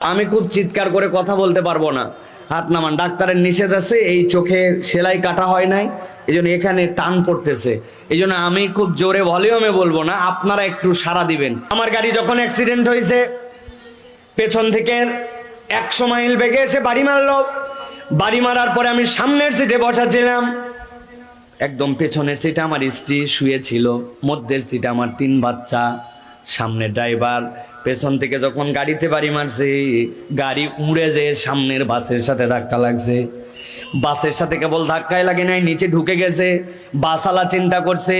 আমি খুব চিৎকার করে কথা বলতে পারবো না, হাত নামান। ডাক্তারের নিষেধ আছে, এই চোখে সেলাই কাটা হয় নাই, এই জন্য এখানে টান পড়তেছে, এই জন্য আমি খুব জোরে ভলিউমে বলবো না, আপনারা একটু সাড়া দিবেন। আমার গাড়ি যখন অ্যাক্সিডেন্ট হয়েছে, পেছন থেকে 100 মাইল বেগে এসে বাড়ি মারলো। বাড়ি মারার পরে আমি সামনের সিটে বসা ছিলাম, একদম পেছনের সিটে আমার স্ত্রী শুয়েছিল, মধ্যের সিটে আমার 3 বাচ্চা, সামনে ড্রাইভার। পেছন থেকে যখন গাড়িতে বাড়ি মারছে, গাড়ি উড়ে যেয়ে সামনের বাসের সাথে ধাক্কা লাগছে। বাসের সাথে কেবল ধাক্কাই লাগে নাই, নিচে ঢুকে গেছে। বাসালা চিন্তা করছে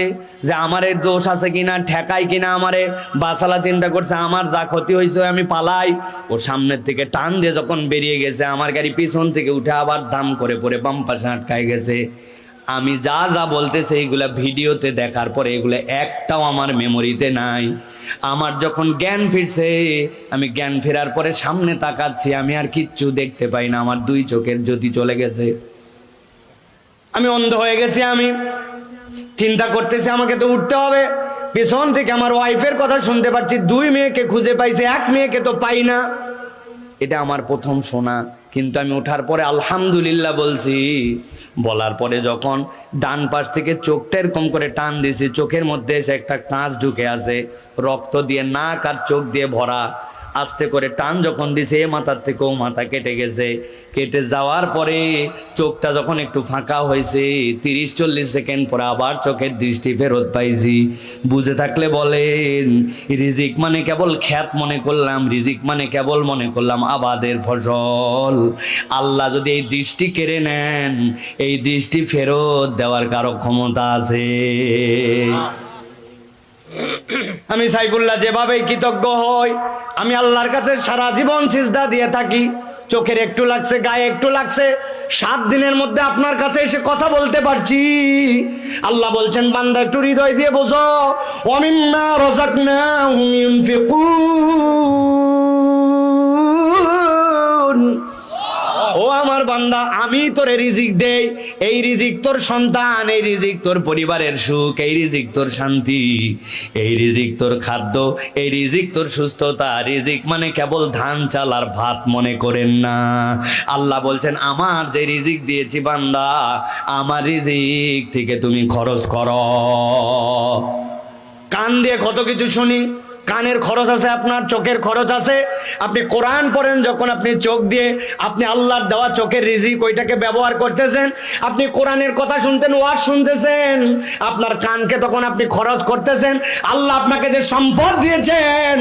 যে আমারে দোষ আছে কিনা, ঠেকাই কিনা আমারে। বাসালা চিন্তা করছে আমার যা ক্ষতি হয়েছে আমি পালাই। ও সামনের থেকে টান দিয়ে যখন বেরিয়ে গেছে, আমার গাড়ি পিছন থেকে উঠে আবার দাম করে পরে বাম পাশে আটকায় গেছে। আমি যা যা বলতেছে এইগুলা ভিডিওতে দেখার পরে এগুলো একটাও আমার মেমোরিতে নাই। আমার যখন জ্ঞান ফিরছে, আমি জ্ঞান ফেরার পরে সামনে তাকাচ্ছি, আমি আর কিচ্ছু দেখতে পাই না, আমার 2 চোখের জ্যোতি চলে গেছে, আমি অন্ধ হয়ে গেছি। আমি চিন্তা করতেছি আমাকে তো উঠতে হবে। পেছন থেকে আমার ওয়াইফের কথা শুনতে পাচ্ছি, 2 মেয়েকে খুঁজে পাইছে, 1 মেয়েকে তো পাই না। এটা আমার প্রথম শোনা, কিন্তু আমি ওঠার পরে আলহামদুলিল্লাহ বলছি। বলার পরে যখন ডান পাশ থেকে চোখটা এরকম করে টান দিয়েছি, চোখের মধ্যে এসে একটা কাঁচ ঢুকে আছে, রক্ত দিয়ে নাক আর চোখ দিয়ে ভরা। আস্তে করে টান যখন দিছে, মাথার থেকেও মাথা কেটে গেছে। কেটে যাওয়ার পরে চোখটা যখন একটু ফাঁকা হয়েছে, 30-40 সেকেন্ড পরে আবার চোখের দৃষ্টি ফেরত পাইছি। বুঝে থাকলে বলেন, রিজিক মানে কেবল খ্যাত মনে করলাম, রিজিক মানে কেবল মনে করলাম আবাদের ফসল। আল্লাহ যদি এই দৃষ্টি কেড়ে নেন, এই দৃষ্টি ফেরত দেওয়ার কারো ক্ষমতা আছে। আমি সাইফুল্লাহ যেভাবে কৃতজ্ঞ হই, আমি আল্লাহর কাছে সারা জীবন সিজদা দিয়ে থাকি। চোখের একটু লাগছে, গায়ে একটু লাগছে, 7 দিনের মধ্যে আপনার কাছে এসে কথা বলতে পারছি। আল্লাহ বলছেন, বান্দা একটু হৃদয় দিয়ে বোঝো, ওয়ামিম্মা রাযাকনাহুম ইউনফিকুন। ও আমার বান্দা, আমি তোরে রিজিক দেই, এই রিজিক তোর সন্তান, এই রিজিক তোর পরিবারের সুখ, এই রিজিক তোর শান্তি, এই রিজিক তোর খাদ্য, এই রিজিক তোর সুস্থতা। রিজিক মানে কেবল ধান চাল আর ভাত মনে করেন না। আল্লাহ বলছেন, আমার যে রিজিক দিয়েছি বান্দা, আমার রিজিক থেকে তুমি খরচ করো। কান দিয়ে কত কিছু শুনি, কানের খরচ আছে, আপনার চোখের খরচ আছে। আপনি কোরআন পড়েন, যখন আপনি চোখ দিয়ে আপনি আল্লাহর দেওয়া চোখের রিজিক ওইটাকে ব্যবহার করতেছেন। আপনি কোরআনের কথা শুনতেন, ওয়াজ শুনতেছেন, আপনার কানকে তখন আপনি খরচ করতেছেন। আল্লাহ আপনাকে যে সম্পদ দিয়েছেন,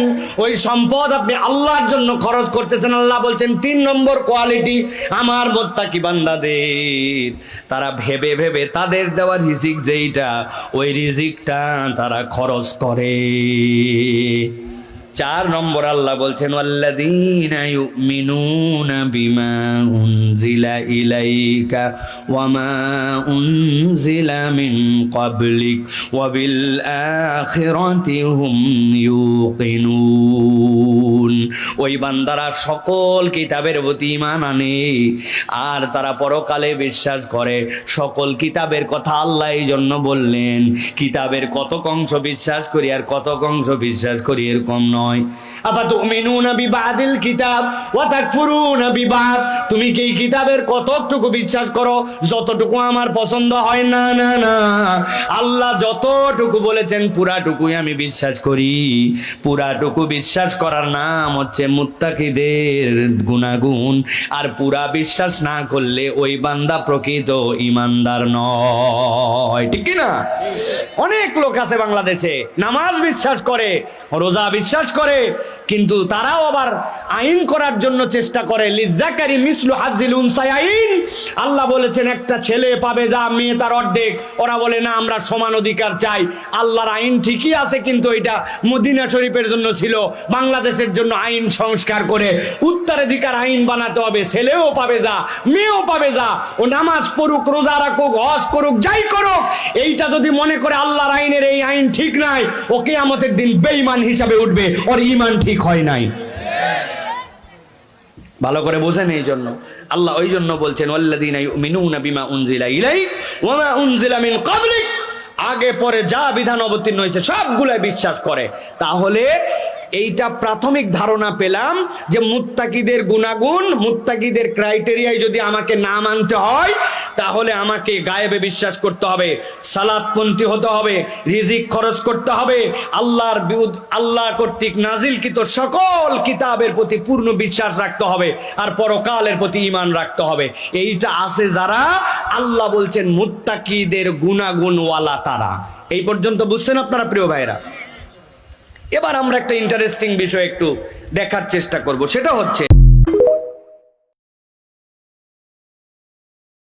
ওই সম্পদ আপনি আল্লাহর জন্য খরচ করতেছেন। আল্লাহ বলছেন, 3 নম্বর কোয়ালিটি আমার মুত্তাকি বান্দাদের, তারা ভেবে ভেবে তাদের দেওয়া রিজিক যেইটা, ওই রিজিকটা তারা খরচ করে। 4 নম্বর আল্লাহ বলছেন, ওয়াল্লাযীনা ইউমিনুনা বিমা উনজিলা ইলাইকা ওয়া মা উনজিলা মিন ক্বাবলিক ওয়া বিল আখিরাতি হুম ইউকিনুন। ওই বান্দারা সকল কিতাবের প্রতি ঈমান আনে আর তারা পরকালে বিশ্বাস করে। সকল কিতাবের কথা আল্লাহ এই জন্য বললেন, কিতাবের কত অংশ বিশ্বাস করি আর কত অংশ বিশ্বাস করি এরকম নয়। আফাতুমিনুনা বিবাদিল কিতাব ওয়া তাকফুরুনা বিবাদ। তুমি কি এই কিতাবের কতটুকু বিশ্বাস করো? যতটুকু আমার পছন্দ হয় না। না না, আল্লাহ যতটুকু বলেছেন পুরাটুকুই আমি বিশ্বাস করি। পুরাটুকু বিশ্বাস করার নাম হচ্ছে মুত্তাকিদের গুণাগুণ। আর পুরা বিশ্বাস না করলে ওই বান্দা প্রকৃত ঈমানদার নয়, ঠিক কি না? অনেক লোক আছে বাংলাদেশে, নামাজ বিশ্বাস করে, রোজা বিশ্বাস করে, কিন্তু তারাও আবার আইন করার জন্য চেষ্টা করে। লিযাকারি মিসলু হাযিল উনসায়াইন। আল্লাহ বলেছেন একটা ছেলে পাবে যা মেয়ে তার অর্ধেক। ওরা বলে না, আমরা সমান অধিকার চাই। আল্লাহর আইন ঠিকই আছে, কিন্তু এটা মদিনা শরীফের জন্য ছিল, বাংলাদেশের জন্য আইন সংস্কার করে উত্তরাধিকার আইন বানাতে হবে। ছেলেও পাবে যা, মেয়েও পাবে যা। ও নামাজ পড়ুক, রোজা রাখুক, হজ করুক, যাই করুক, এইটা যদি মনে করে আল্লাহর আইনের এই আইন ঠিক নাই, ও কিয়ামতের দিন বেঈমান হিসাবে উঠবে, ওর ঈমান ঠিক হয় নাই। ভালো করে বোঝেন। এই জন্য আল্লাহ ওই জন্য বলছেন, ওয়াল্লাযীনা ইউমিনুনা বিমা উনজিলা ইলাইক ওয়া মা উনজিলা মিন ক্বাবলিক। আগে পরে যা বিধান অবতীর্ণ হয়েছে সবগুলাই বিশ্বাস করে। তাহলে এইটা প্রাথমিক ধারণা পেলাম যে মুত্তাকিদের গুণাগুণ, মুত্তাকিদের ক্রাইটেরিয়ায় যদি আমাকে না মানতে হয় তাহলে আমাকে গায়েবে বিশ্বাস করতে হবে, সালাতপন্থী হতে হবে, রিজিক খরচ করতে হবে, আল্লাহ কর্তৃক নাজিলকৃত সকল কিতাবের প্রতি পূর্ণ বিশ্বাস রাখতে হবে, আর পরকালের প্রতি ঈমান রাখতে হবে। এইটা আছে যারা, আল্লাহ বলছেন মুত্তাকিদের গুণাগুণওয়ালা তারা। এই পর্যন্ত বুঝছেন আপনারা প্রিয় ভাইরা? এবার আমরা একটা ইন্টারেস্টিং বিষয় একটু দেখার চেষ্টা করব, সেটা হচ্ছে